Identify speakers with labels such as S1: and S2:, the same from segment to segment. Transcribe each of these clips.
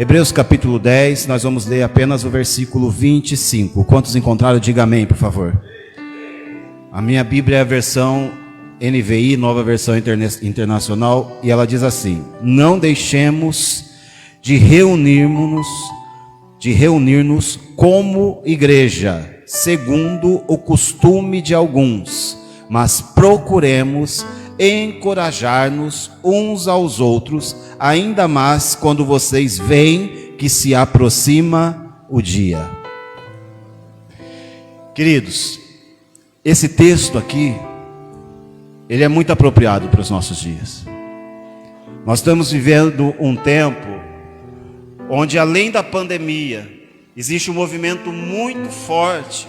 S1: Hebreus capítulo 10, nós vamos ler apenas o versículo 25. Quantos encontraram, diga amém, por favor. A minha Bíblia é a versão NVI, nova versão internacional, e ela diz assim: não deixemos de reunir-nos como igreja, segundo o costume de alguns, mas procuremos encorajar-nos uns aos outros, ainda mais quando vocês veem que se aproxima o dia. Queridos, esse texto aqui, ele é muito apropriado para os nossos dias. Nós estamos vivendo um tempo onde, além da pandemia, existe um movimento muito forte,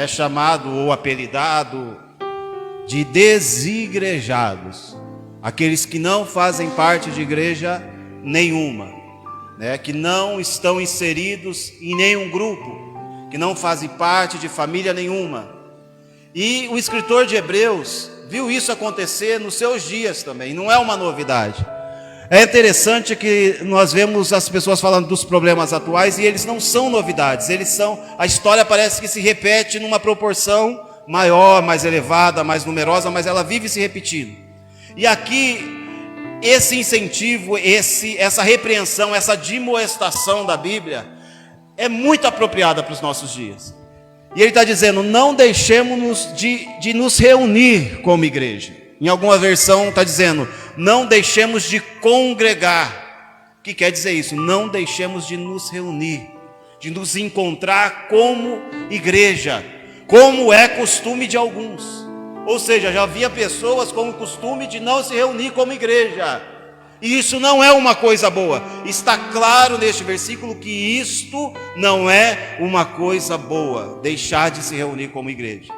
S1: chamado ou apelidado de desigrejados, aqueles que não fazem parte de igreja nenhuma, que não estão inseridos em nenhum grupo, que não fazem parte de família nenhuma. E o escritor de Hebreus viu isso acontecer nos seus dias também, não é uma novidade. É interessante que nós vemos as pessoas falando dos problemas atuais e eles não são novidades, a história parece que se repete numa proporção maior, mais elevada, mais numerosa, mas ela vive se repetindo. E aqui, esse incentivo, essa repreensão, essa admoestação da Bíblia é muito apropriada para os nossos dias. E ele está dizendo: não deixemos de nos reunir como igreja. Em alguma versão está dizendo: não deixemos de congregar. O que quer dizer isso? Não deixemos de nos reunir, de nos encontrar como igreja, como é costume de alguns. Ou seja, já havia pessoas com o costume de não se reunir como igreja. E isso não é uma coisa boa. Está claro neste versículo que isto não é uma coisa boa, deixar de se reunir como igreja,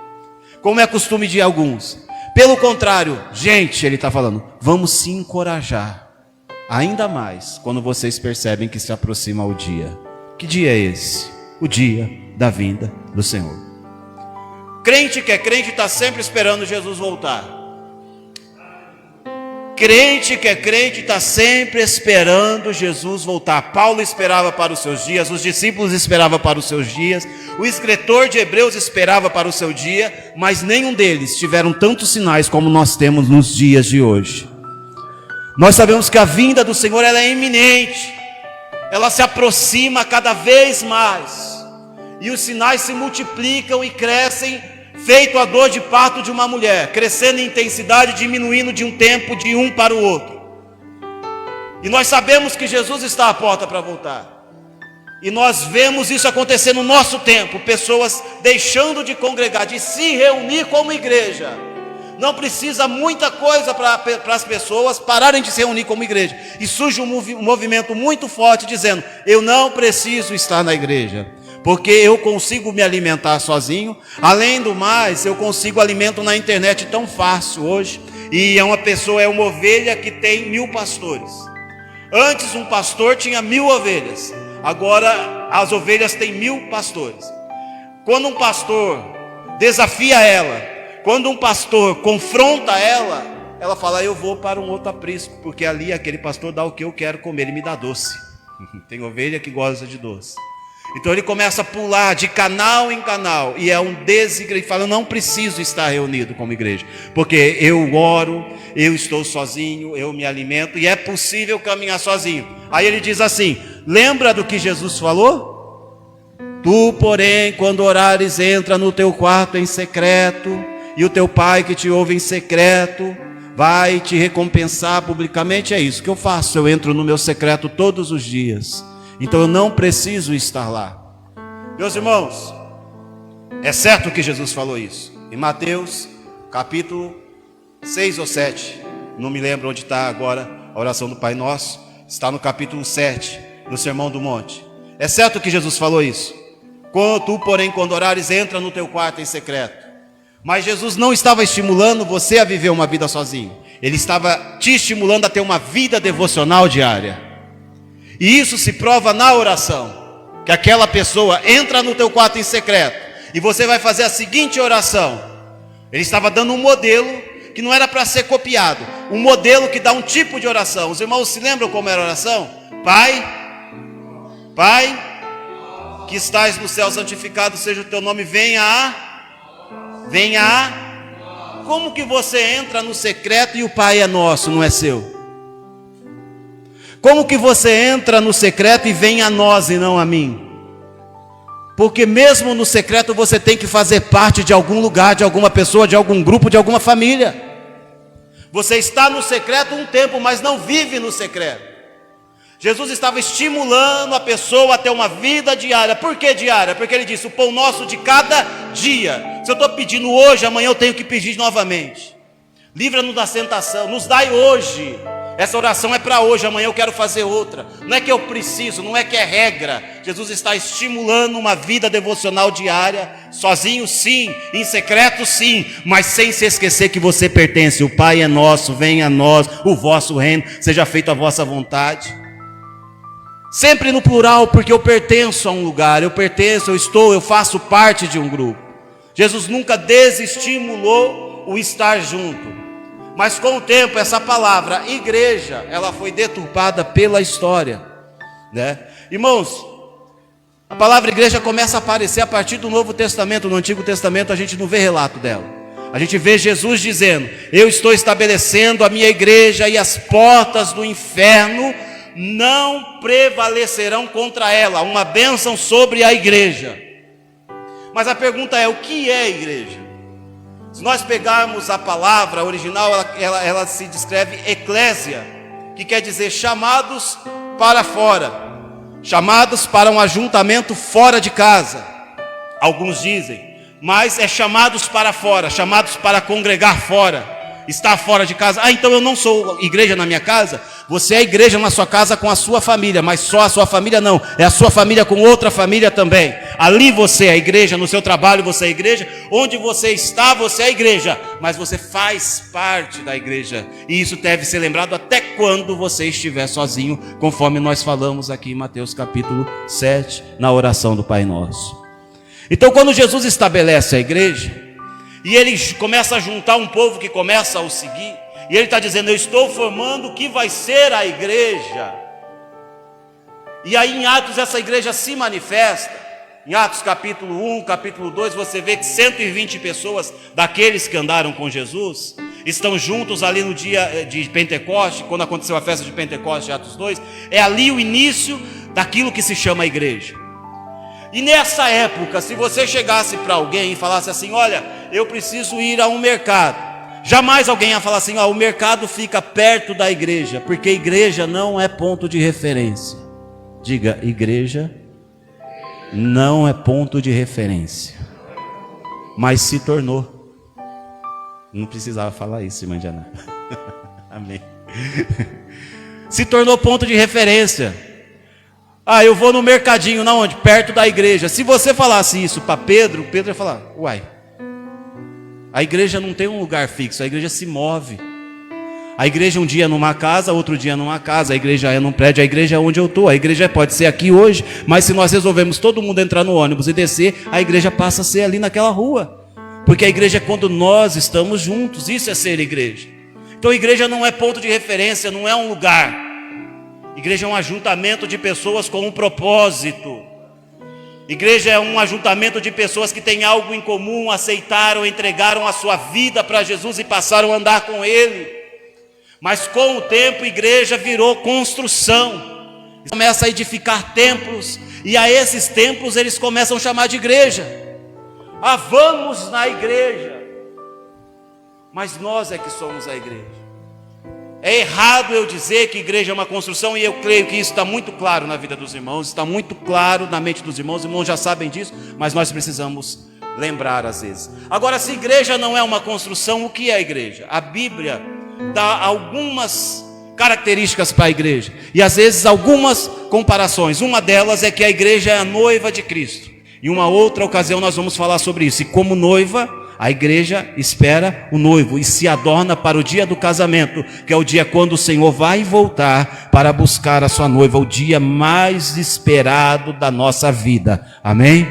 S1: como é costume de alguns. Pelo contrário, gente, ele está falando, vamos se encorajar, ainda mais quando vocês percebem que se aproxima o dia. Que dia é esse? O dia da vinda do Senhor. Crente que é crente está sempre esperando Jesus voltar. Crente que é crente está sempre esperando Jesus voltar. Paulo esperava para os seus dias, os discípulos esperavam para os seus dias, o escritor de Hebreus esperava para o seu dia, mas nenhum deles tiveram tantos sinais como nós temos nos dias de hoje. Nós sabemos que a vinda do Senhor ela é iminente, ela se aproxima cada vez mais, e os sinais se multiplicam e crescem, feito a dor de parto de uma mulher, crescendo em intensidade, diminuindo de um tempo de um para o outro. E nós sabemos que Jesus está à porta para voltar. E nós vemos isso acontecer no nosso tempo, pessoas deixando de congregar, de se reunir como igreja. Não precisa muita coisa para as pessoas pararem de se reunir como igreja. E surge um movimento muito forte dizendo: eu não preciso estar na igreja, porque eu consigo me alimentar sozinho. Além do mais, eu consigo alimento na internet tão fácil hoje. E é uma ovelha que tem 1000 pastores. Antes um pastor tinha 1000 ovelhas. Agora as ovelhas têm 1000 pastores. Quando um pastor desafia ela, quando um pastor confronta ela, ela fala: eu vou para um outro aprisco, porque ali aquele pastor dá o que eu quero comer, ele me dá doce. Tem ovelha que gosta de doce. Então ele começa a pular de canal em canal, e é um desigreja. Ele fala: eu não preciso estar reunido como igreja, porque eu oro, eu estou sozinho, eu me alimento, e é possível caminhar sozinho. Aí ele diz assim: lembra do que Jesus falou? Tu, porém, quando orares, entra no teu quarto em secreto, e o teu pai que te ouve em secreto vai te recompensar publicamente. É isso que eu faço, eu entro no meu secreto todos os dias. Então eu não preciso estar lá. Meus irmãos, é certo que Jesus falou isso em Mateus capítulo 6 ou 7, não me lembro onde está agora a oração do Pai Nosso. Está no capítulo 7, no Sermão do Monte. É certo que Jesus falou isso: tu, porém, quando orares, entra no teu quarto em secreto. Mas Jesus não estava estimulando você a viver uma vida sozinho. Ele estava te estimulando a ter uma vida devocional diária. E isso se prova na oração, que aquela pessoa entra no teu quarto em secreto, e você vai fazer a seguinte oração. Ele estava dando um modelo que não era para ser copiado, um modelo que dá um tipo de oração. Os irmãos se lembram como era a oração? Pai Pai, que estás no céu, santificado seja o teu nome, Como que você entra no secreto e o Pai é nosso, não é seu? Como que você entra no secreto e vem a nós e não a mim? Porque mesmo no secreto você tem que fazer parte de algum lugar, de alguma pessoa, de algum grupo, de alguma família. Você está no secreto um tempo, mas não vive no secreto. Jesus estava estimulando a pessoa a ter uma vida diária. Por que diária? Porque ele disse, o pão nosso de cada dia. Se eu estou pedindo hoje, amanhã eu tenho que pedir novamente. Livra-nos da tentação, nos dai hoje. Essa oração é para hoje, amanhã eu quero fazer outra. Não é que eu preciso, não é que é regra. Jesus está estimulando uma vida devocional diária, sozinho sim, em secreto sim, mas sem se esquecer que você pertence. O Pai é nosso, venha a nós, o vosso reino, seja feita a vossa vontade. Sempre no plural, porque eu pertenço a um lugar, eu faço parte de um grupo. Jesus nunca desestimulou o estar junto. Mas com o tempo, essa palavra igreja, ela foi deturpada pela história, né? Irmãos, a palavra igreja começa a aparecer a partir do Novo Testamento. No Antigo Testamento a gente não vê relato dela. A gente vê Jesus dizendo, eu estou estabelecendo a minha igreja e as portas do inferno não prevalecerão contra ela. Uma bênção sobre a igreja. Mas a pergunta é, o que é igreja? Se nós pegarmos a palavra original, ela se descreve eclésia, que quer dizer chamados para fora, chamados para um ajuntamento fora de casa, alguns dizem, mas é chamados para fora, chamados para congregar fora, estar fora de casa. Então eu não sou igreja na minha casa. Você é igreja na sua casa com a sua família, mas só a sua família não, é a sua família com outra família também. Ali você é igreja, no seu trabalho você é igreja, onde você está você é igreja, mas você faz parte da igreja, e isso deve ser lembrado até quando você estiver sozinho, conforme nós falamos aqui em Mateus capítulo 7, na oração do Pai Nosso. Então quando Jesus estabelece a igreja, e ele começa a juntar um povo que começa a o seguir, e ele está dizendo, eu estou formando o que vai ser a igreja. E aí em Atos essa igreja se manifesta. Em Atos capítulo 1, capítulo 2, você vê que 120 pessoas daqueles que andaram com Jesus estão juntos ali no dia de Pentecoste, quando aconteceu a festa de Pentecoste, Atos 2. É ali o início daquilo que se chama igreja. E nessa época, se você chegasse para alguém e falasse assim, olha, eu preciso ir a um mercado, jamais alguém ia falar assim, o mercado fica perto da igreja, porque igreja não é ponto de referência. Diga, igreja não é ponto de referência, mas se tornou. Não precisava falar isso, irmã Diana. Amém. Se tornou ponto de referência. Eu vou no mercadinho, na onde? Perto da igreja. Se você falasse isso para Pedro, Pedro ia falar, uai, a igreja não tem um lugar fixo, a igreja se move. A igreja um dia é numa casa, outro dia numa casa, a igreja é num prédio, a igreja é onde eu estou. A igreja pode ser aqui hoje, mas se nós resolvemos todo mundo entrar no ônibus e descer, a igreja passa a ser ali naquela rua. Porque a igreja é quando nós estamos juntos, isso é ser igreja. Então a igreja não é ponto de referência, não é um lugar. Igreja é um ajuntamento de pessoas com um propósito. Igreja é um ajuntamento de pessoas que têm algo em comum, aceitaram, entregaram a sua vida para Jesus e passaram a andar com Ele. Mas com o tempo, igreja virou construção. Começa a edificar templos, e a esses templos eles começam a chamar de igreja. Vamos na igreja. Mas nós é que somos a igreja. É errado eu dizer que igreja é uma construção, e eu creio que isso está muito claro na vida dos irmãos, está muito claro na mente dos irmãos. Os irmãos já sabem disso, mas nós precisamos lembrar às vezes. Agora, se igreja não é uma construção, o que é a igreja? A Bíblia dá algumas características para a igreja, e às vezes algumas comparações. Uma delas é que a igreja é a noiva de Cristo. Em uma outra ocasião nós vamos falar sobre isso. E como noiva, a igreja espera o noivo e se adorna para o dia do casamento, que é o dia quando o Senhor vai voltar para buscar a sua noiva, o dia mais esperado da nossa vida. Amém?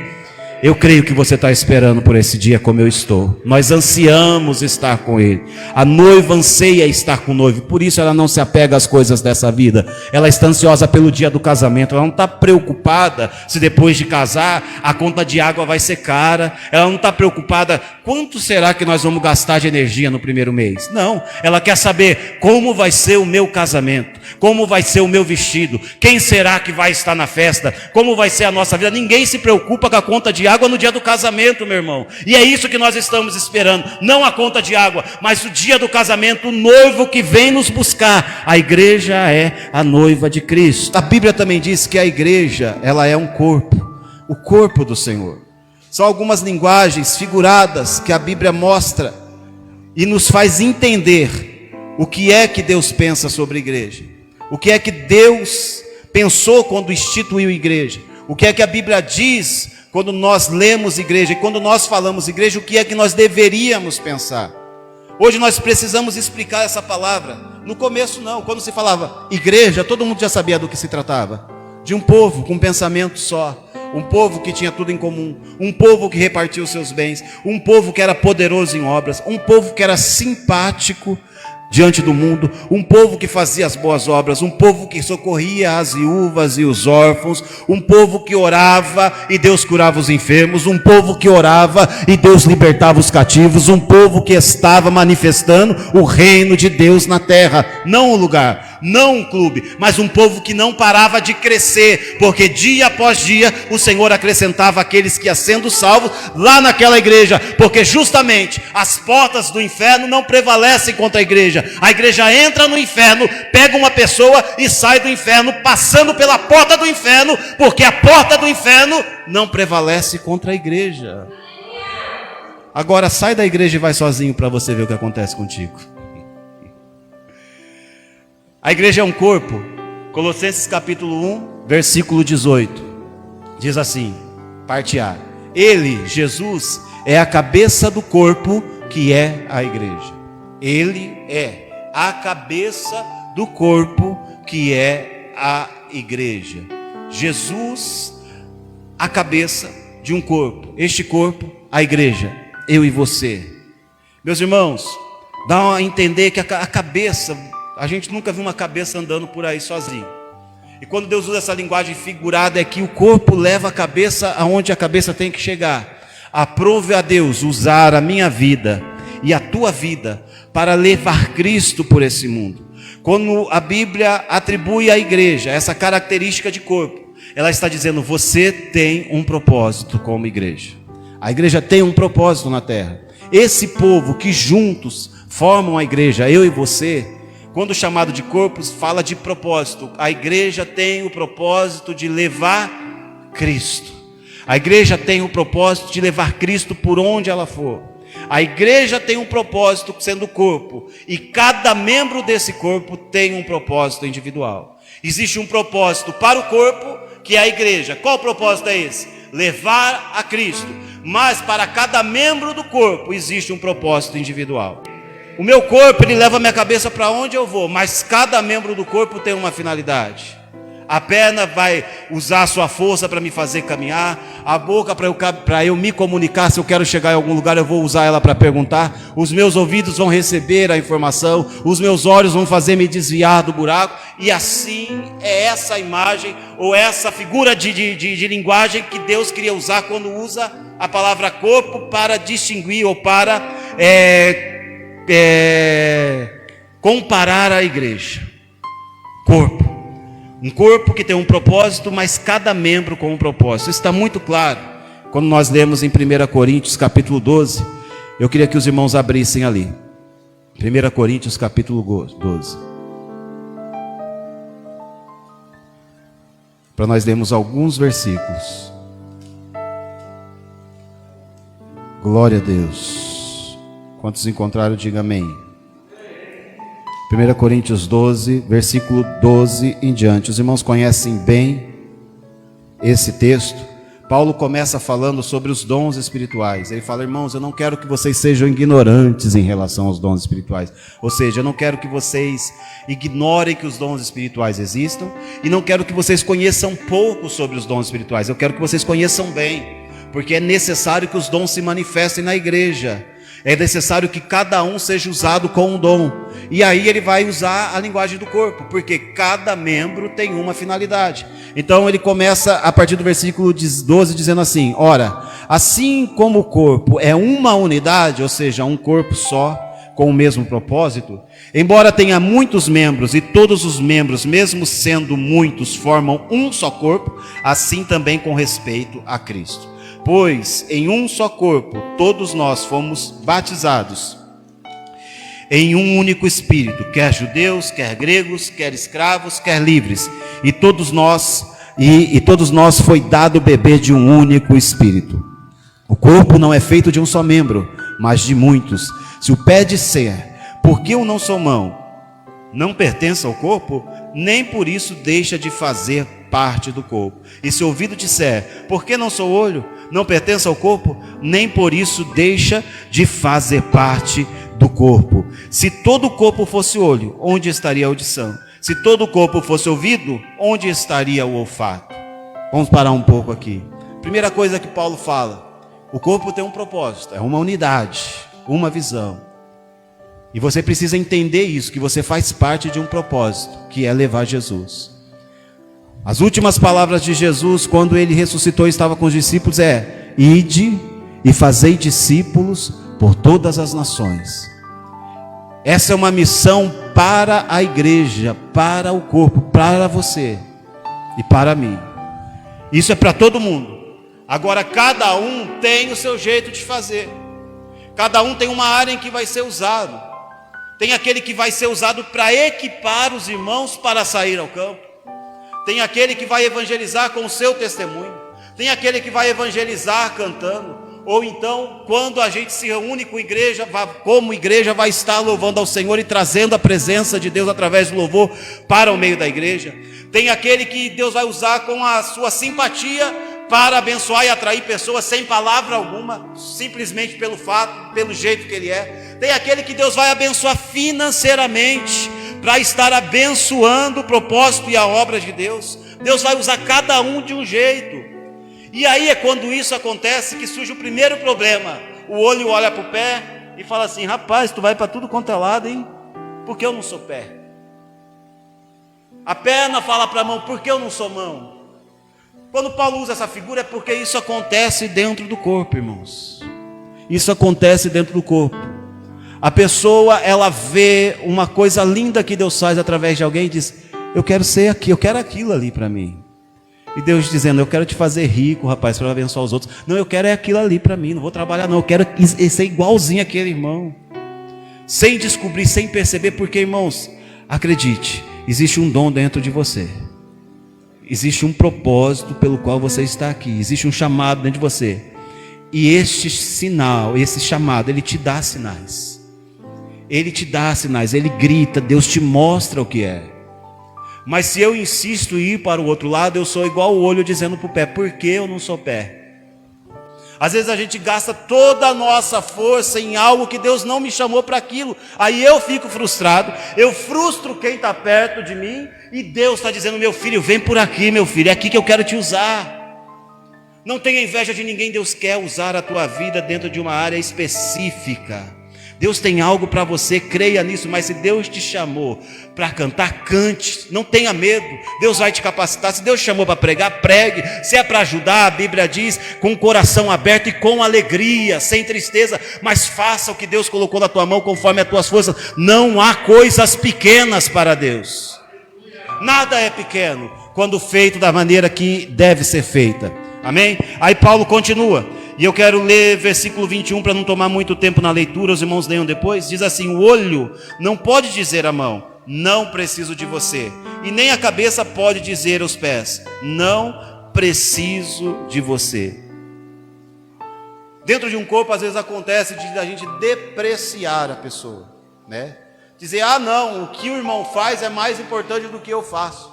S1: Eu creio que você está esperando por esse dia como eu estou. Nós ansiamos estar com Ele. A noiva anseia estar com o noivo. Por isso ela não se apega às coisas dessa vida. Ela está ansiosa pelo dia do casamento. Ela não está preocupada se depois de casar a conta de água vai ser cara. Ela não está preocupada quanto será que nós vamos gastar de energia no primeiro mês. Não, ela quer saber como vai ser o meu casamento, como vai ser o meu vestido, quem será que vai estar na festa, como vai ser a nossa vida. Ninguém se preocupa com a conta de água no dia do casamento, meu irmão. E é isso que nós estamos esperando. Não a conta de água, mas o dia do casamento, o noivo que vem nos buscar. A igreja é a noiva de Cristo. A Bíblia também diz que a igreja, ela é um corpo, o corpo do Senhor. São algumas linguagens figuradas que a Bíblia mostra e nos faz entender o que é que Deus pensa sobre a igreja, o que é que Deus pensou quando instituiu a igreja, o que é que a Bíblia diz quando nós lemos igreja e quando nós falamos igreja, o que é que nós deveríamos pensar. Hoje nós precisamos explicar essa palavra. No começo não, quando se falava igreja, todo mundo já sabia do que se tratava. De um povo com um pensamento só, um povo que tinha tudo em comum, um povo que repartia os seus bens, um povo que era poderoso em obras, um povo que era simpático diante do mundo, um povo que fazia as boas obras, um povo que socorria as viúvas e os órfãos, um povo que orava e Deus curava os enfermos, um povo que orava e Deus libertava os cativos, um povo que estava manifestando o reino de Deus na terra. Não um lugar, não um clube, mas um povo que não parava de crescer, porque dia após dia o Senhor acrescentava aqueles que iam sendo salvos lá naquela igreja, porque justamente as portas do inferno não prevalecem contra a igreja. A igreja entra no inferno, pega uma pessoa e sai do inferno, passando pela porta do inferno, porque a porta do inferno não prevalece contra a igreja. Agora sai da igreja e vai sozinho para você ver o que acontece contigo. A igreja é um corpo. Colossenses capítulo 1, versículo 18. Diz assim, parte A: Ele, Jesus, é a cabeça do corpo, que é a igreja. Ele é a cabeça do corpo, que é a igreja. Jesus, a cabeça de um corpo. Este corpo, a igreja, eu e você. Meus irmãos, dá a entender que a cabeça, a gente nunca viu uma cabeça andando por aí sozinho. E quando Deus usa essa linguagem figurada, é que o corpo leva a cabeça aonde a cabeça tem que chegar. Aprove a Deus usar a minha vida e a tua vida para levar Cristo por esse mundo. Quando a Bíblia atribui à igreja essa característica de corpo, ela está dizendo: você tem um propósito como igreja. A igreja tem um propósito na terra. Esse povo que juntos formam a igreja, eu e você, quando chamado de corpos, fala de propósito. A igreja tem o propósito de levar Cristo. A igreja tem o propósito de levar Cristo por onde ela for. A igreja tem um propósito sendo corpo, e cada membro desse corpo tem um propósito individual. Existe um propósito para o corpo, que é a igreja. Qual propósito é esse? Levar a Cristo. Mas para cada membro do corpo existe um propósito individual. O meu corpo, ele leva a minha cabeça para onde eu vou, mas cada membro do corpo tem uma finalidade. A perna vai usar a sua força para me fazer caminhar. A boca para eu me comunicar. Se eu quero chegar em algum lugar, eu vou usar ela para perguntar. Os meus ouvidos vão receber a informação. Os meus olhos vão fazer me desviar do buraco. E assim é essa imagem, ou essa figura de linguagem que Deus queria usar quando usa a palavra corpo para distinguir ou para comparar a igreja. Corpo. Um corpo que tem um propósito, mas cada membro com um propósito. Isso está muito claro quando nós lemos em 1 Coríntios capítulo 12. Eu queria que os irmãos abrissem ali. 1 Coríntios capítulo 12. Para nós lermos alguns versículos. Glória a Deus. Quantos encontraram, diga amém. 1 Coríntios 12, versículo 12 em diante. Os irmãos conhecem bem esse texto. Paulo começa falando sobre os dons espirituais. Ele fala: irmãos, eu não quero que vocês sejam ignorantes em relação aos dons espirituais. Ou seja, eu não quero que vocês ignorem que os dons espirituais existam, e não quero que vocês conheçam pouco sobre os dons espirituais. Eu quero que vocês conheçam bem, porque é necessário que os dons se manifestem na igreja. É necessário que cada um seja usado com um dom. E aí ele vai usar a linguagem do corpo, porque cada membro tem uma finalidade. Então ele começa a partir do versículo 12 dizendo assim: ora, assim como o corpo é uma unidade, ou seja, um corpo só, com o mesmo propósito, embora tenha muitos membros e todos os membros, mesmo sendo muitos, formam um só corpo, assim também com respeito a Cristo. Pois em um só corpo todos nós fomos batizados em um único Espírito, quer judeus, quer gregos, quer escravos, quer livres, e todos nós foi dado beber de um único Espírito. O corpo não é feito de um só membro, mas de muitos. Se o pé disser, porque eu não sou mão, não pertence ao corpo, nem por isso deixa de fazer parte do corpo. E se o ouvido disser, porque não sou olho, não pertence ao corpo, nem por isso deixa de fazer parte do corpo. Se todo o corpo fosse olho, onde estaria a audição? Se todo o corpo fosse ouvido, onde estaria o olfato? Vamos parar um pouco aqui. Primeira coisa que Paulo fala: o corpo tem um propósito, é uma unidade, uma visão. E você precisa entender isso, que você faz parte de um propósito, que é levar Jesus. As últimas palavras de Jesus, quando ele ressuscitou e estava com os discípulos, é: ide e fazei discípulos por todas as nações. Essa é uma missão para a igreja, para o corpo, para você e para mim. Isso é para todo mundo. Agora cada um tem o seu jeito de fazer. Cada um tem uma área em que vai ser usado. Tem aquele que vai ser usado para equipar os irmãos para sair ao campo. Tem aquele que vai evangelizar com o seu testemunho. Tem aquele que vai evangelizar cantando. Ou então, quando a gente se reúne com igreja, como igreja, vai estar louvando ao Senhor e trazendo a presença de Deus através do louvor para o meio da igreja. Tem aquele que Deus vai usar com a sua simpatia para abençoar e atrair pessoas sem palavra alguma, simplesmente pelo fato, pelo jeito que ele é. Tem aquele que Deus vai abençoar financeiramente, para estar abençoando o propósito e a obra de Deus. Deus vai usar cada um de um jeito. E aí é quando isso acontece que surge o primeiro problema. O olho olha para o pé e fala assim: rapaz, tu vai para tudo quanto é lado, hein? Por que eu não sou pé? A perna fala para a mão: por que eu não sou mão? Quando Paulo usa essa figura é porque isso acontece dentro do corpo, irmãos. Isso acontece dentro do corpo. A pessoa, ela vê uma coisa linda que Deus faz através de alguém e diz: eu quero ser aqui, eu quero aquilo ali para mim. E Deus dizendo: eu quero te fazer rico, rapaz, para abençoar os outros. Não, eu quero é aquilo ali para mim, não vou trabalhar não, eu quero ser igualzinho aquele irmão. Sem descobrir, sem perceber, porque, irmãos, acredite, existe um dom dentro de você. Existe um propósito pelo qual você está aqui. Existe um chamado dentro de você. E este sinal, esse chamado, ele te dá sinais. Ele te dá sinais, ele grita, Deus te mostra o que é. Mas se eu insisto em ir para o outro lado, eu sou igual o olho dizendo para o pé: por que eu não sou pé? Às vezes a gente gasta toda a nossa força em algo que Deus não me chamou para aquilo. Aí eu fico frustrado, eu frustro quem está perto de mim, e Deus está dizendo: meu filho, vem por aqui, meu filho, é aqui que eu quero te usar. Não tenha inveja de ninguém, Deus quer usar a tua vida dentro de uma área específica. Deus tem algo para você, creia nisso. Mas se Deus te chamou para cantar, cante, não tenha medo, Deus vai te capacitar. Se Deus te chamou para pregar, pregue. Se é para ajudar, a Bíblia diz, com o coração aberto e com alegria, sem tristeza, mas faça o que Deus colocou na tua mão conforme as tuas forças. Não há coisas pequenas para Deus. Nada é pequeno quando feito da maneira que deve ser feita. Amém? Aí Paulo continua. E eu quero ler versículo 21 para não tomar muito tempo na leitura, os irmãos leiam depois. Diz assim: o olho não pode dizer à mão: não preciso de você. E nem a cabeça pode dizer aos pés: não preciso de você. Dentro de um corpo às vezes acontece de a gente depreciar a pessoa, né? Dizer: ah não, o que o irmão faz é mais importante do que eu faço.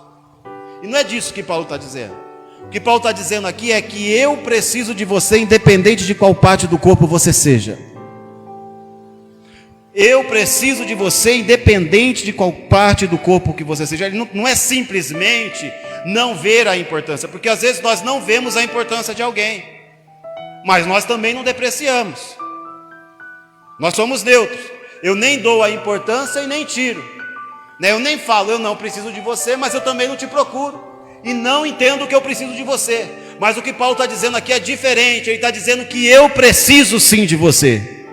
S1: E não é disso que Paulo está dizendo. O que Paulo está dizendo aqui é que eu preciso de você, independente de qual parte do corpo você seja. Eu preciso de você, independente de qual parte do corpo que você seja. Ele não é simplesmente não ver a importância, porque às vezes nós não vemos a importância de alguém. mas nós também não depreciamos. Nós somos neutros. Eu nem dou a importância e nem tiro. Eu nem falo, eu não preciso de você, mas eu também não te procuro. E não entendo que eu preciso de você. Mas o que Paulo está dizendo aqui é diferente. Ele está dizendo que eu preciso sim de você.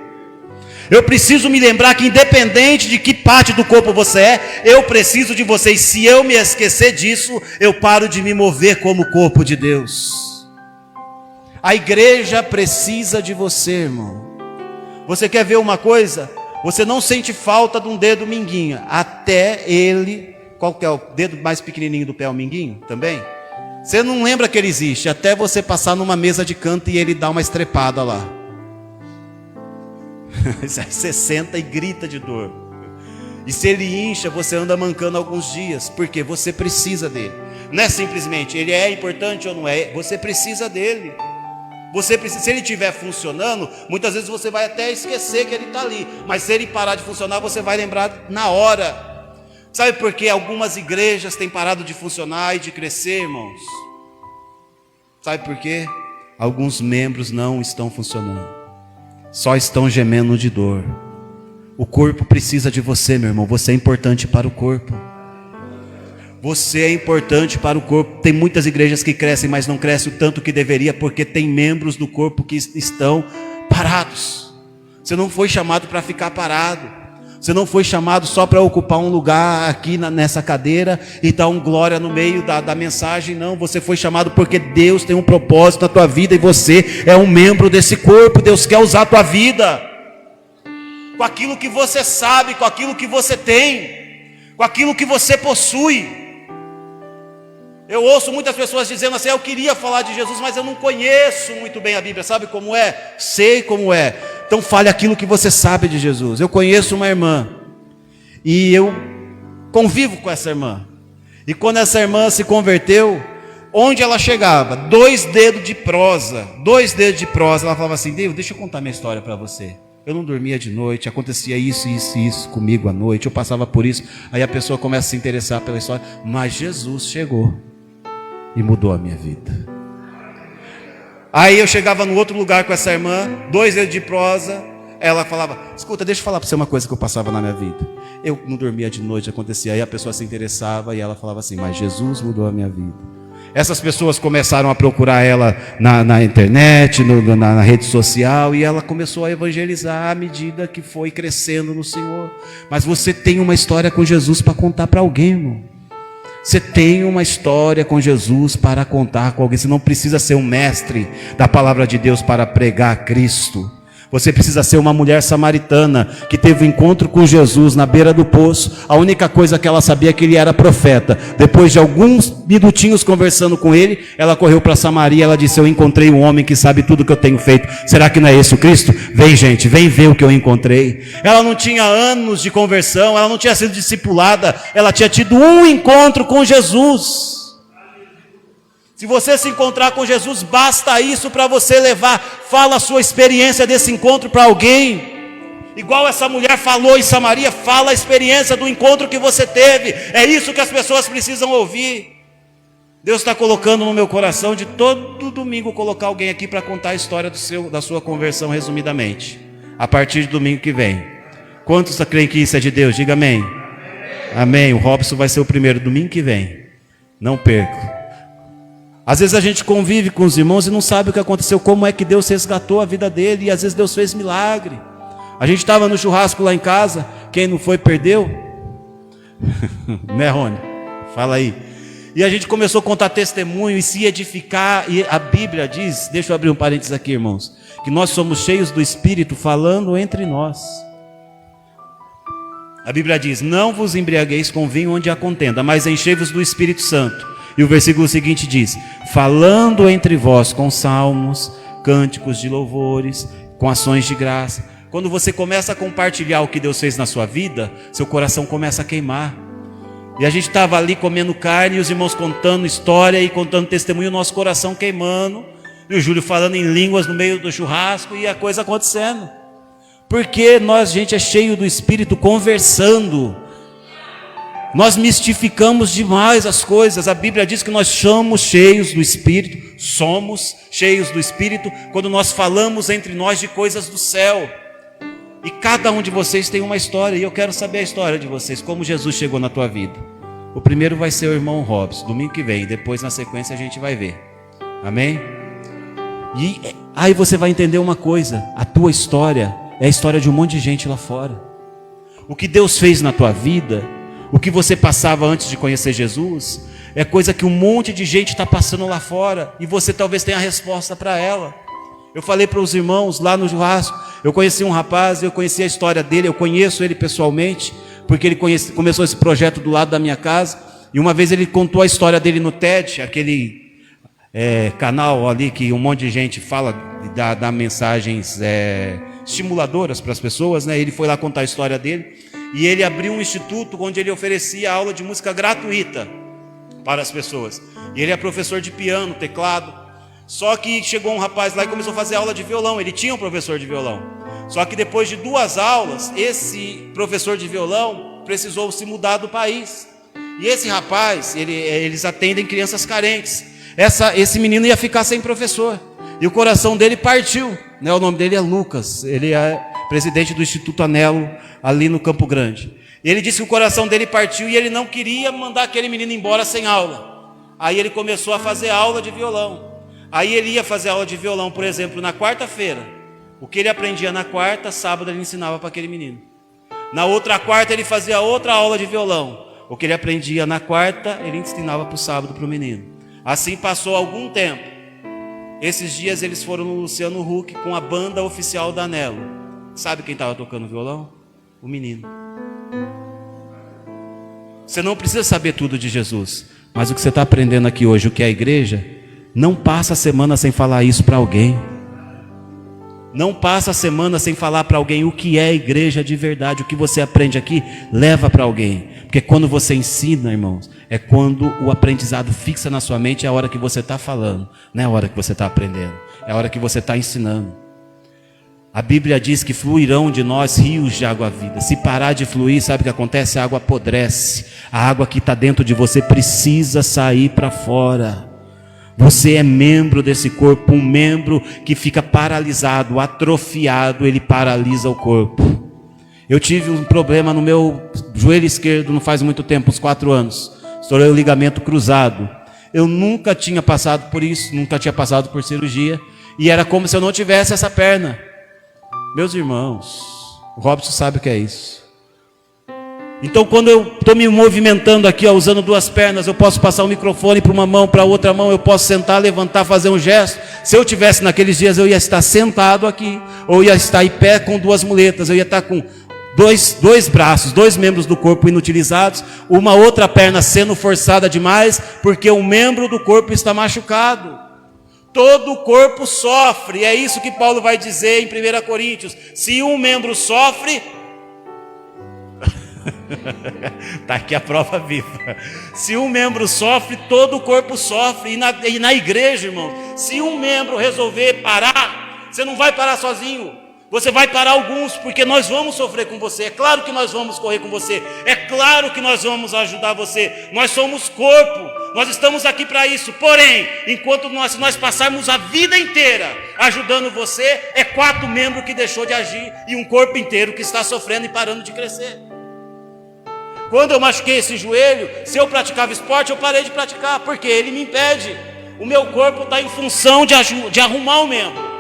S1: Eu preciso me lembrar que independente de que parte do corpo você é, eu preciso de você. E se eu me esquecer disso, eu paro de me mover como corpo de Deus. A igreja precisa de você, irmão. Você quer ver uma coisa? Você não sente falta de um dedo minguinho, até ele, qual que é o dedo mais pequenininho do pé, o minguinho também? Você não lembra que ele existe, até você passar numa mesa de canto e ele dá uma estrepada lá. Você senta e grita de dor. E se ele incha, você anda mancando alguns dias, porque você precisa dele. Não é simplesmente, ele é importante ou não é, você precisa dele. Você precisa, se ele estiver funcionando, muitas vezes você vai até esquecer que ele está ali. Mas se ele parar de funcionar, você vai lembrar na hora. Sabe por que algumas igrejas têm parado de funcionar e de crescer, irmãos? Sabe por quê? Alguns membros não estão funcionando. Só estão gemendo de dor. O corpo precisa de você, meu irmão. Você é importante para o corpo. Você é importante para o corpo. Tem muitas igrejas que crescem, mas não crescem o tanto que deveria, porque tem membros do corpo que estão parados. Você não foi chamado para ficar parado. Você não foi chamado só para ocupar um lugar aqui nessa cadeira e dar um glória no meio da mensagem. Não, você foi chamado porque Deus tem um propósito na tua vida e você é um membro desse corpo. Deus quer usar a tua vida com aquilo que você sabe, com aquilo que você tem, com aquilo que você possui. Eu ouço muitas pessoas dizendo assim: eu queria falar de Jesus, mas eu não conheço muito bem a Bíblia. Sabe como é? Sei como é. Então fale aquilo que você sabe de Jesus. Eu conheço uma irmã e eu convivo com essa irmã. E quando essa irmã se converteu, onde ela chegava? 2 dedos de prosa. 2 dedos de prosa. Ela falava assim: Deus, deixa eu contar minha história para você. Eu não dormia de noite, acontecia isso, isso e isso comigo à noite. Eu passava por isso. Aí a pessoa começa a se interessar pela história. Mas Jesus chegou e mudou a minha vida. Aí eu chegava no outro lugar com essa irmã, 2 dedos de prosa. Ela falava: escuta, deixa eu falar para você uma coisa que eu passava na minha vida. Eu não dormia de noite, acontecia. Aí a pessoa se interessava e ela falava assim: mas Jesus mudou a minha vida. Essas pessoas começaram a procurar ela na internet, na rede social, e ela começou a evangelizar à medida que foi crescendo no Senhor. Mas você tem uma história com Jesus para contar para alguém, irmão. Você tem uma história com Jesus para contar com alguém. Você não precisa ser um mestre da palavra de Deus para pregar Cristo. Você precisa ser uma mulher samaritana que teve um encontro com Jesus na beira do poço. A única coisa que ela sabia é que ele era profeta. Depois de alguns minutinhos conversando com ele, ela correu para Samaria. Ela disse: eu encontrei um homem que sabe tudo que eu tenho feito. Será que não é esse o Cristo? Vem, gente, vem ver o que eu encontrei. Ela não tinha anos de conversão, ela não tinha sido discipulada. Ela tinha tido um encontro com Jesus. Se você se encontrar com Jesus, basta isso para você levar. Fala a sua experiência desse encontro para alguém. Igual essa mulher falou em Samaria, fala a experiência do encontro que você teve. É isso que as pessoas precisam ouvir. Deus está colocando no meu coração de todo domingo colocar alguém aqui para contar a história da sua conversão resumidamente. A partir de domingo que vem. Quantos creem que isso é de Deus? Diga amém. Amém. O Robson vai ser o primeiro domingo que vem. Não perca. Às vezes a gente convive com os irmãos e não sabe o que aconteceu, como é que Deus resgatou a vida dele, e às vezes Deus fez milagre. A gente estava no churrasco lá em casa, quem não foi perdeu. Né, Rony? Fala aí. E a gente começou a contar testemunho e se edificar, e a Bíblia diz, deixa eu abrir um parênteses aqui, irmãos, que nós somos cheios do Espírito falando entre nós. A Bíblia diz: não vos embriagueis com vinho onde há contenda, mas enchei-vos do Espírito Santo. E o versículo seguinte diz: falando entre vós com salmos, cânticos de louvores, com ações de graça. Quando você começa a compartilhar o que Deus fez na sua vida, seu coração começa a queimar. E a gente estava ali comendo carne, e os irmãos contando história e contando testemunho, o nosso coração queimando, e o Júlio falando em línguas no meio do churrasco, e a coisa acontecendo. Porque nós, gente, é cheio do Espírito, conversando. Nós mistificamos demais as coisas. A Bíblia diz que nós somos cheios do Espírito, somos cheios do Espírito quando nós falamos entre nós de coisas do céu. E cada um de vocês tem uma história, e eu quero saber a história de vocês, como Jesus chegou na tua vida. O primeiro vai ser o irmão Robson, domingo que vem, depois na sequência a gente vai ver. Amém? E aí você vai entender uma coisa: a tua história é a história de um monte de gente lá fora. O que Deus fez na tua vida, o que você passava antes de conhecer Jesus, é coisa que um monte de gente está passando lá fora, e você talvez tenha a resposta para ela. Eu falei para os irmãos lá no churrasco, eu conheci um rapaz, eu conheci a história dele, eu conheço ele pessoalmente, porque ele começou esse projeto do lado da minha casa, e uma vez ele contou a história dele no TED, aquele canal ali que um monte de gente fala, dá mensagens estimuladoras para as pessoas, né? Ele foi lá contar a história dele, e ele abriu um instituto onde ele oferecia aula de música gratuita para as pessoas, e ele é professor de piano, teclado. Só que chegou um rapaz lá e começou a fazer aula de violão. Ele tinha um professor de violão, só que depois de 2 aulas, esse professor de violão precisou se mudar do país. E esse rapaz, eles atendem crianças carentes. Esse menino ia ficar sem professor, e o coração dele partiu, né? O nome dele é Lucas, ele é presidente do Instituto Anelo, ali no Campo Grande. E ele disse que o coração dele partiu, e ele não queria mandar aquele menino embora sem aula. Aí ele começou a fazer aula de violão. Aí ele ia fazer aula de violão, por exemplo, na quarta-feira. O que ele aprendia na quarta, sábado ele ensinava para aquele menino. Na outra quarta ele fazia outra aula de violão. O que ele aprendia na quarta, ele ensinava para o sábado para o menino. Assim passou algum tempo. Esses dias eles foram no Luciano Huck com a banda oficial da Anelo. Sabe quem estava tocando violão? O menino. Você não precisa saber tudo de Jesus, mas o que você está aprendendo aqui hoje, o que é a igreja, não passa a semana sem falar isso para alguém. Não passa a semana sem falar para alguém o que é a igreja de verdade. O que você aprende aqui, leva para alguém. Porque quando você ensina, irmãos, é quando o aprendizado fixa na sua mente, é a hora que você está falando, não é a hora que você está aprendendo, é a hora que você está ensinando. A Bíblia diz que fluirão de nós rios de água viva. Se parar de fluir, sabe o que acontece? A água apodrece. A água que está dentro de você precisa sair para fora. Você é membro desse corpo. Um membro que fica paralisado, atrofiado, ele paralisa o corpo. Eu tive um problema no meu joelho esquerdo não faz muito tempo, uns 4 anos. Estourei o ligamento cruzado. Eu nunca tinha passado por isso, nunca tinha passado por cirurgia, e era como se eu não tivesse essa perna. Meus irmãos, o Robson sabe o que é isso. Então quando eu estou me movimentando aqui, usando 2 pernas, eu posso passar o microfone para uma mão, para outra mão, eu posso sentar, levantar, fazer um gesto. Se eu tivesse naqueles dias, eu ia estar sentado aqui, ou ia estar em pé com 2 muletas, eu ia estar com dois braços, 2 membros do corpo inutilizados, uma outra perna sendo forçada demais, porque um membro do corpo está machucado. Todo o corpo sofre, é isso que Paulo vai dizer em 1 Coríntios. Se um membro sofre, está aqui a prova viva. Se um membro sofre, todo o corpo sofre. E na igreja, irmão, se um membro resolver parar, você não vai parar sozinho. Você vai parar alguns, porque nós vamos sofrer com você. É claro que nós vamos correr com você. É claro que nós vamos ajudar você. Nós somos corpo. Nós estamos aqui para isso. Porém, enquanto nós passarmos a vida inteira ajudando você, é 4 membros que deixou de agir e um corpo inteiro que está sofrendo e parando de crescer. Quando eu machuquei esse joelho, se eu praticava esporte, eu parei de praticar, porque ele me impede. O meu corpo está em função de arrumar o membro.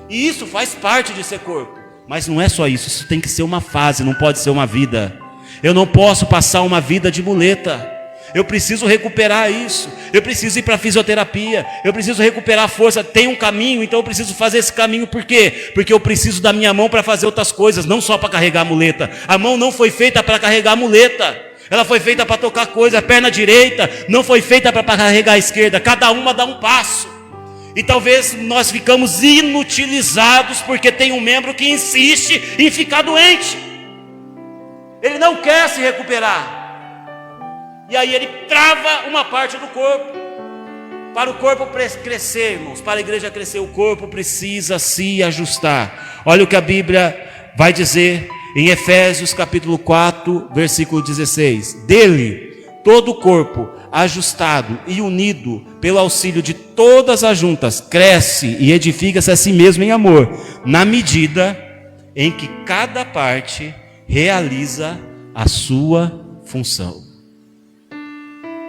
S1: E isso faz parte de ser corpo. Mas não é só isso, isso tem que ser uma fase, não pode ser uma vida. Eu não posso passar uma vida de muleta. Eu preciso recuperar isso. Eu preciso ir para a fisioterapia. Eu preciso recuperar a força. Tem um caminho, então eu preciso fazer esse caminho. Por quê? Porque eu preciso da minha mão para fazer outras coisas, não só para carregar a muleta. A mão não foi feita para carregar a muleta. Ela foi feita para tocar coisa. A perna direita não foi feita para carregar a esquerda. Cada uma dá um passo. E talvez nós ficamos inutilizados porque tem um membro que insiste em ficar doente. Ele não quer se recuperar. E aí ele trava uma parte do corpo. Para o corpo crescer, irmãos, para a igreja crescer, o corpo precisa se ajustar. Olha o que a Bíblia vai dizer em Efésios capítulo 4, versículo 16. Dele, todo o corpo, ajustado e unido pelo auxílio de todas as juntas, cresce e edifica-se a si mesmo em amor, na medida em que cada parte realiza a sua função.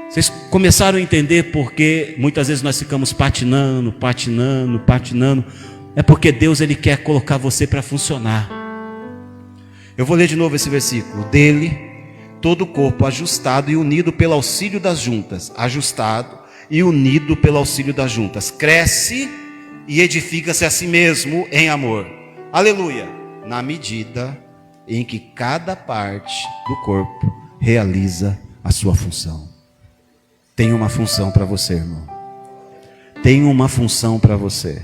S1: Vocês começaram a entender porque muitas vezes nós ficamos patinando. É porque Deus, Ele quer colocar você para funcionar. Eu vou ler de novo esse versículo. Dele, todo o corpo ajustado e unido pelo auxílio das juntas. Ajustado e unido pelo auxílio das juntas. Cresce e edifica-se a si mesmo em amor. Aleluia. Na medida em que cada parte do corpo realiza a sua função. Tem uma função para você, irmão. Tem uma função para você.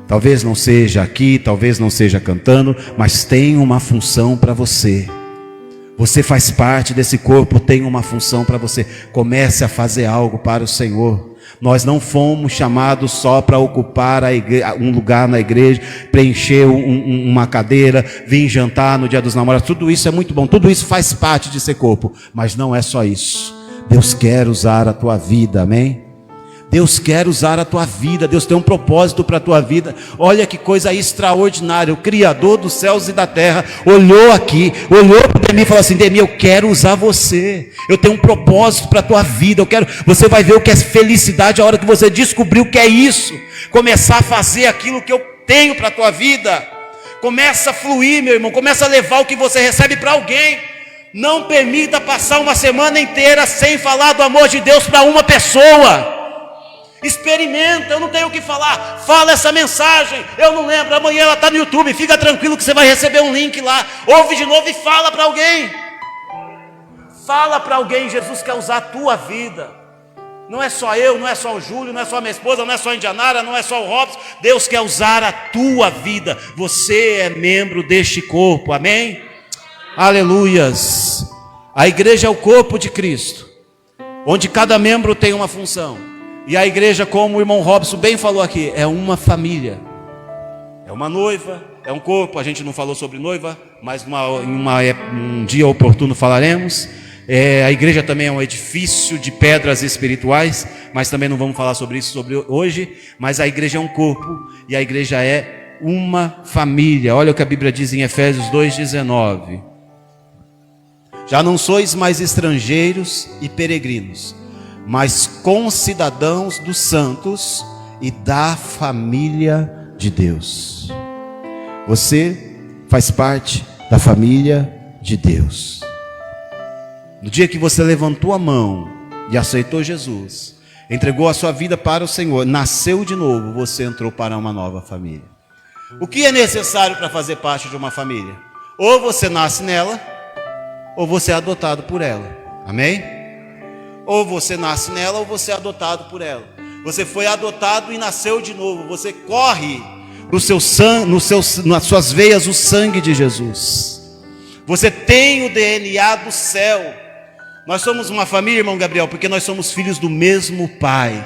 S1: Talvez não seja aqui, talvez não seja cantando, mas tem uma função para você. Você faz parte desse corpo, tem uma função para você. Comece a fazer algo para o Senhor. Nós não fomos chamados só para ocupar um lugar na igreja, preencher uma cadeira, vir jantar no dia dos namorados. Tudo isso é muito bom, tudo isso faz parte de ser corpo, mas não é só isso. Deus quer usar a tua vida, amém? Deus quer usar a tua vida, Deus tem um propósito para a tua vida. Olha que coisa extraordinária, o Criador dos céus e da terra olhou aqui, olhou para Demi e falou assim: Demi, eu quero usar você, eu tenho um propósito para a tua vida, você vai ver o que é felicidade a hora que você descobrir o que é isso, começar a fazer aquilo que eu tenho para a tua vida. Começa a fluir, meu irmão, começa a levar o que você recebe para alguém. Não permita passar uma semana inteira sem falar do amor de Deus para uma pessoa. Experimenta, eu não tenho o que falar. Fala essa mensagem, eu não lembro, amanhã ela está no YouTube. Fica tranquilo que você vai receber um link lá. Ouve de novo e fala para alguém. Fala para alguém. Jesus quer usar a tua vida. Não é só eu, não é só o Júlio, não é só a minha esposa, não é só a Indianara, não é só o Robson. Deus quer usar a tua vida. Você é membro deste corpo, amém? Aleluias. A igreja é o corpo de Cristo, onde cada membro tem uma função. E a igreja, como o irmão Robson bem falou aqui, é uma família, é uma noiva, é um corpo. A gente não falou sobre noiva, mas um dia oportuno falaremos. A igreja também é um edifício de pedras espirituais, mas também não vamos falar sobre isso hoje. Mas a igreja é um corpo e a igreja é uma família. Olha o que a Bíblia diz em Efésios 2,19. Já não sois mais estrangeiros e peregrinos, mas concidadãos dos santos e da família de Deus. Você faz parte da família de Deus. No dia que você levantou a mão e aceitou Jesus, entregou a sua vida para o Senhor, nasceu de novo, você entrou para uma nova família. O que é necessário para fazer parte de uma família? Ou você nasce nela, ou você é adotado por ela, amém? Ou você nasce nela, ou você é adotado por ela. Você foi adotado e nasceu de novo. Você corre no seu sangue, nas suas veias o sangue de Jesus. Você tem o DNA do céu. Nós somos uma família, irmão Gabriel, porque nós somos filhos do mesmo Pai.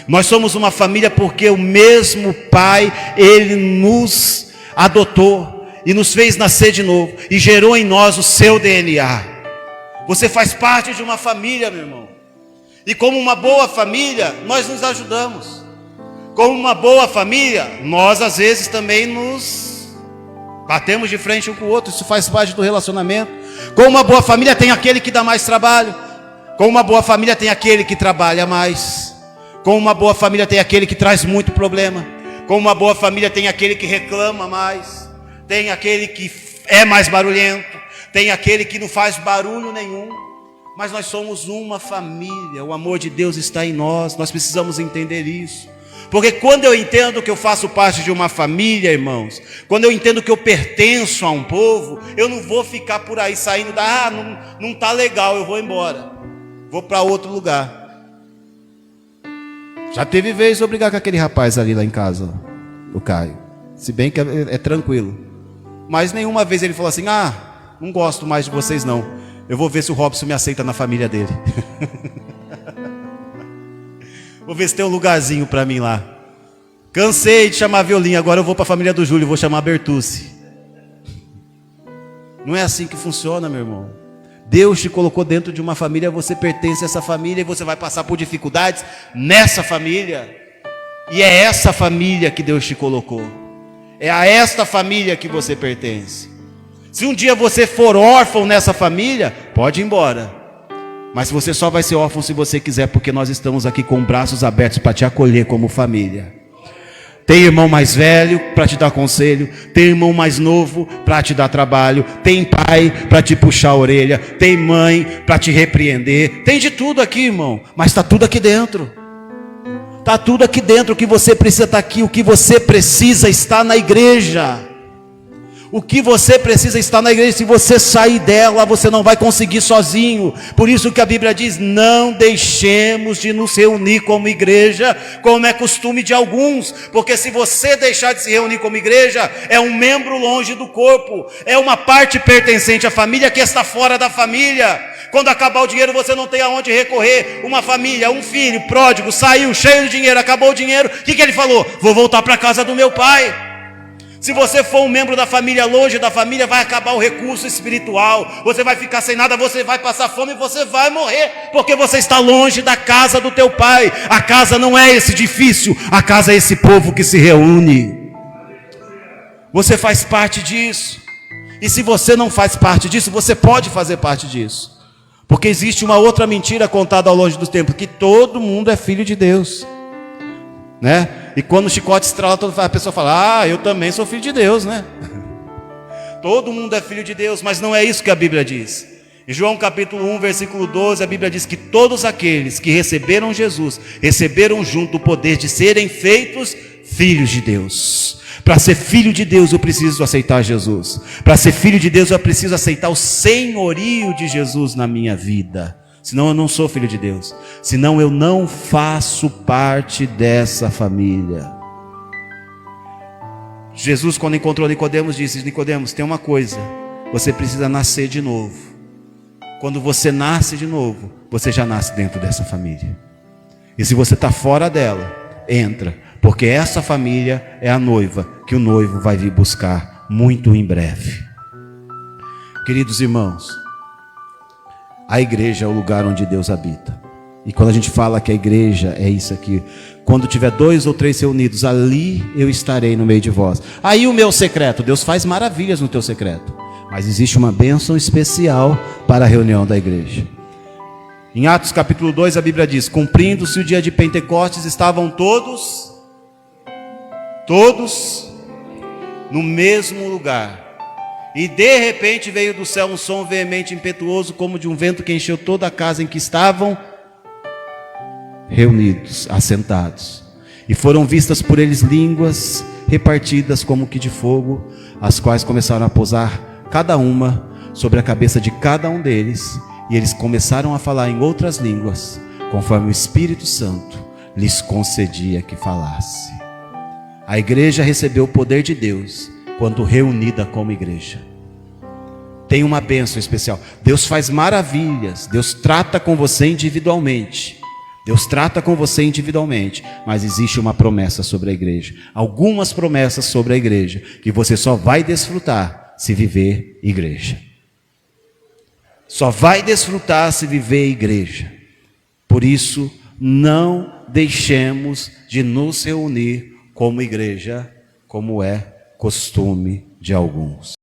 S1: Nós somos uma família porque o mesmo Pai, Ele nos adotou e nos fez nascer de novo e gerou em nós o seu DNA. Você faz parte de uma família, meu irmão. E como uma boa família, nós nos ajudamos. Como uma boa família, nós às vezes também nos batemos de frente um com o outro. Isso faz parte do relacionamento. Como uma boa família, tem aquele que dá mais trabalho. Como uma boa família, tem aquele que trabalha mais. Como uma boa família, tem aquele que traz muito problema. Como uma boa família, tem aquele que reclama mais. Tem aquele que é mais barulhento. Tem aquele que não faz barulho nenhum. Mas nós somos uma família. O amor de Deus está em nós. Nós precisamos entender isso. Porque quando eu entendo que eu faço parte de uma família, irmãos, quando eu entendo que eu pertenço a um povo, eu não vou ficar por aí saindo não está legal, eu vou embora. Vou para outro lugar. Já teve vez eu brigar com aquele rapaz ali lá em casa, o Caio. Se bem que é tranquilo. Mas nenhuma vez ele falou assim: não gosto mais de vocês não. Eu vou ver se o Robson me aceita na família dele. Vou ver se tem um lugarzinho para mim lá. Cansei de chamar Violinha, agora eu vou para a família do Júlio, vou chamar Bertucci. Não é assim que funciona, meu irmão. Deus te colocou dentro de uma família, você pertence a essa família e você vai passar por dificuldades nessa família. E é essa família que Deus te colocou. É a esta família que você pertence. Se um dia você for órfão nessa família, pode ir embora. Mas você só vai ser órfão se você quiser, porque nós estamos aqui com braços abertos para te acolher como família. Tem irmão mais velho para te dar conselho, tem irmão mais novo para te dar trabalho, tem pai para te puxar a orelha, tem mãe para te repreender, tem de tudo aqui, irmão, mas está tudo aqui dentro. Está tudo aqui dentro. O que você precisa está aqui, o que você precisa está na igreja. O que você precisa está na igreja. Se você sair dela, você não vai conseguir sozinho. Por isso que a Bíblia diz: não deixemos de nos reunir como igreja, como é costume de alguns. Porque se você deixar de se reunir como igreja, é um membro longe do corpo, é uma parte pertencente à família que está fora da família. Quando acabar o dinheiro, você não tem aonde recorrer. Uma família, um filho pródigo, saiu cheio de dinheiro, acabou o dinheiro, o que ele falou? Vou voltar para a casa do meu pai. Se você for um membro da família, longe da família, vai acabar o recurso espiritual, você vai ficar sem nada, você vai passar fome e você vai morrer, porque você está longe da casa do teu pai. A casa não é esse edifício, a casa é esse povo que se reúne. Você faz parte disso. E se você não faz parte disso, você pode fazer parte disso. Porque existe uma outra mentira contada ao longo dos tempos, que todo mundo é filho de Deus, né? E quando o chicote estrala, a pessoa fala: eu também sou filho de Deus, né? Todo mundo é filho de Deus, mas não é isso que a Bíblia diz. Em João capítulo 1, versículo 12, a Bíblia diz que todos aqueles que receberam Jesus, receberam junto o poder de serem feitos filhos de Deus. Para ser filho de Deus eu preciso aceitar Jesus. Para ser filho de Deus eu preciso aceitar o senhorio de Jesus na minha vida. Senão eu não sou filho de Deus. Senão eu não faço parte dessa família. Jesus, quando encontrou Nicodemos, disse: Nicodemos, tem uma coisa, você precisa nascer de novo. Quando você nasce de novo, você já nasce dentro dessa família. E se você está fora dela, entra. Porque essa família é a noiva que o noivo vai vir buscar muito em breve. Queridos irmãos, a igreja é o lugar onde Deus habita. E quando a gente fala que a igreja é isso aqui, quando tiver 2 ou 3 reunidos, ali eu estarei no meio de vós. Aí o meu secreto, Deus faz maravilhas no teu secreto, mas existe uma bênção especial para a reunião da igreja. Em Atos capítulo 2 a Bíblia diz: cumprindo-se o dia de Pentecostes, estavam todos no mesmo lugar. E de repente veio do céu um som veemente, impetuoso, como de um vento que encheu toda a casa em que estavam reunidos, assentados. E foram vistas por eles línguas repartidas como que de fogo, as quais começaram a pousar cada uma sobre a cabeça de cada um deles. E eles começaram a falar em outras línguas, conforme o Espírito Santo lhes concedia que falasse. A igreja recebeu o poder de Deus quando reunida como igreja. Tem uma bênção especial. Deus faz maravilhas. Deus trata com você individualmente. Mas existe uma promessa sobre a igreja. Algumas promessas sobre a igreja que você só vai desfrutar se viver igreja. Só vai desfrutar se viver igreja. Por isso, não deixemos de nos reunir como igreja, como é costume de alguns.